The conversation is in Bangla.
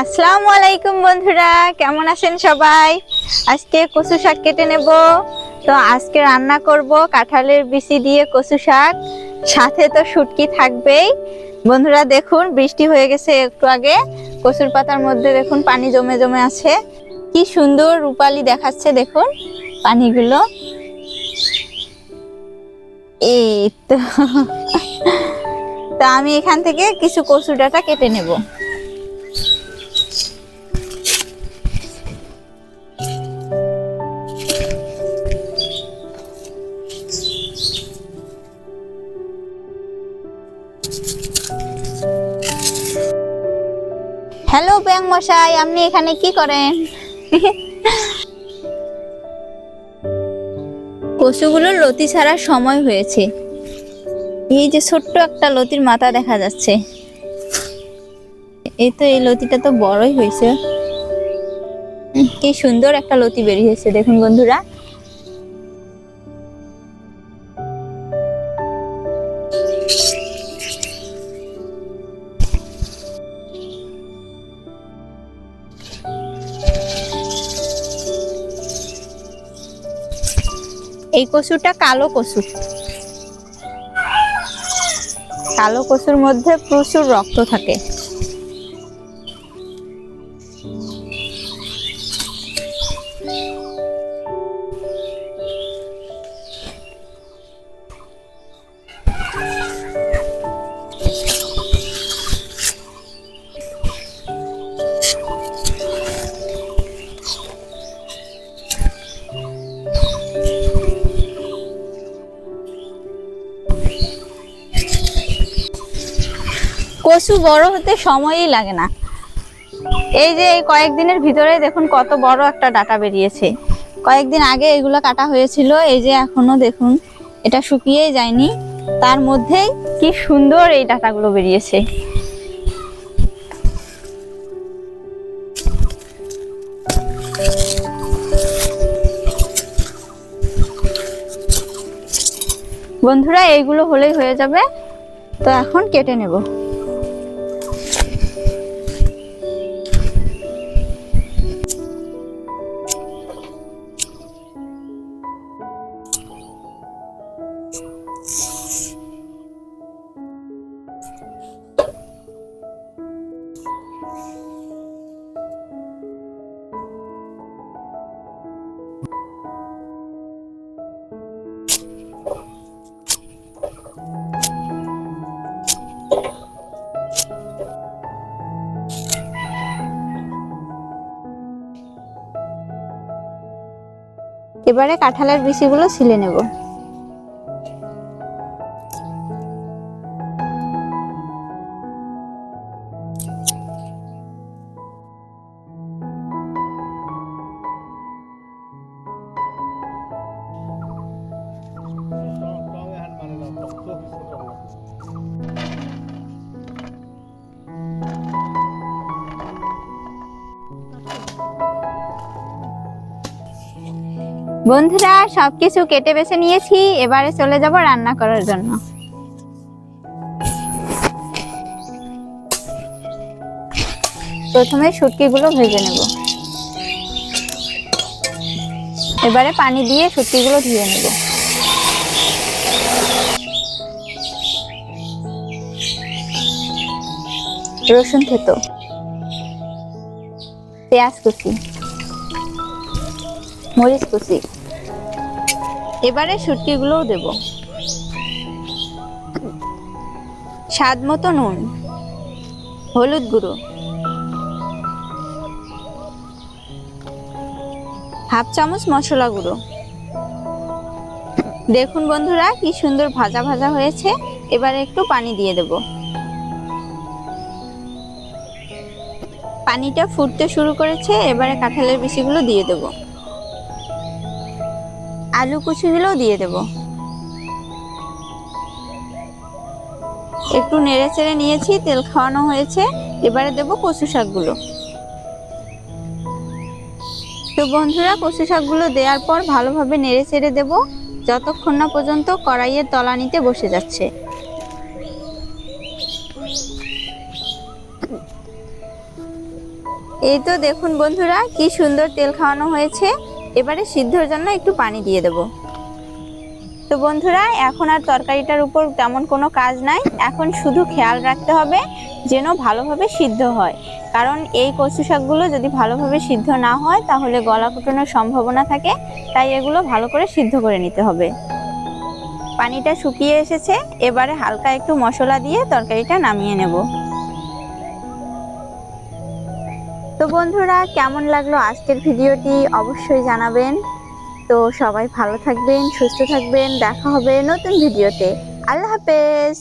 আসসালামু আলাইকুম বন্ধুরা, কেমন আছেন সবাই? আজকে কচু শাক কেটে নেব। তো আজকে রান্না করব কাঁঠালের বিচি দিয়ে কচু শাক, সাথে তো শুটকি থাকবেই। বন্ধুরা দেখুন, বৃষ্টি হয়ে গেছে একটু আগে, কচুর পাতার মধ্যে দেখুন পানি জমে জমে আছে, কি সুন্দর রূপালি দেখাচ্ছে দেখুন পানিগুলো। এই তো তো আমি এখান থেকে কিছু কচু ডাঁটা কেটে নেব। হ্যালো ব্যাং মশাই, আপনি এখানে কি করেন? কচুগুলোর লতি ছাড়ার সময় হয়েছে। এই যে ছোট্ট একটা লতির মাথা দেখা যাচ্ছে, এই তো এই লতিটা তো বড়ই হয়েছে। কি সুন্দর একটা লতি বেরিয়েছে দেখুন বন্ধুরা। এই কচুটা কালো কচু। কালো কচুর মধ্যে প্রচুর রক্ত থাকে। কচু বড় হতে সময়ই লাগে না। এই যে এই কয়েকদিনের ভিতরে দেখুন কত বড় একটা ডাঁটা বেরিয়েছে। কয়েকদিন আগে এগুলো কাটা হয়েছিল, এই যে এখনো দেখুন এটা শুকিয়েই যায়নি, তার মধ্যেই কি সুন্দর এই ডাঁটাগুলো বেরিয়েছে। বন্ধুরা এইগুলো হলেই হয়ে যাবে, তো এখন কেটে নেব। এবারে কাঁঠালের বিচিগুলো ছিলে নেব। বন্ধুরা সবকিছু কেটে বেছে নিয়েছি, এবারে চলে যাব রান্না করার জন্য। প্রথমে শুটকিগুলো ভেজে নেব। এবারে পানি দিয়ে শুটকিগুলো ধুয়ে নেব। রসুন থেতো, পেঁয়াজ কুচি, মরিচ কুচি। এবারে শুটকিগুলোও দেব। স্বাদ মতো নুন, হলুদ গুঁড়ো, হাফ চামচ মশলা গুঁড়ো। দেখুন বন্ধুরা কি সুন্দর ভাজা ভাজা হয়েছে। এবারে একটু পানি দিয়ে দেব। পানিটা ফুটতে শুরু করেছে, এবারে কাঁঠালের বিচিগুলো দিয়ে দেব। আলু কুচিগুলোও দিয়ে দেব। একটু নেড়ে চেড়ে নিয়েছি, তেল খাওয়ানো হয়েছে। এবারে দেব কচু শাকগুলো। তো বন্ধুরা কচু শাকগুলো দেওয়ার পর ভালোভাবে নেড়ে চেড়ে দেব, যতক্ষণ না পর্যন্ত কড়াইয়ের তলানিতে বসে যাচ্ছে। এই তো দেখুন বন্ধুরা, কি সুন্দর তেল খাওয়ানো হয়েছে। এবারে সিদ্ধর জন্য একটু পানি দিয়ে দেব। তো বন্ধুরা, এখন আর তরকারিটার উপর তেমন কোনো কাজ নাই, এখন শুধু খেয়াল রাখতে হবে যেন ভালোভাবে সিদ্ধ হয়। কারণ এই কচু শাকগুলো যদি ভালোভাবে সিদ্ধ না হয় তাহলে গলা ফুটানোর সম্ভাবনা থাকে, তাই এগুলো ভালো করে সিদ্ধ করে নিতে হবে। পানিটা শুকিয়ে এসেছে, এবারে হালকা একটু মশলা দিয়ে তরকারিটা নামিয়ে নেব। তো বন্ধুরা, কেমন লাগলো আজকের ভিডিওটি অবশ্যই জানাবেন। তো সবাই ভালো থাকবেন, সুস্থ থাকবেন, দেখা হবে নতুন ভিডিওতে। আল্লাহ হাফেজ।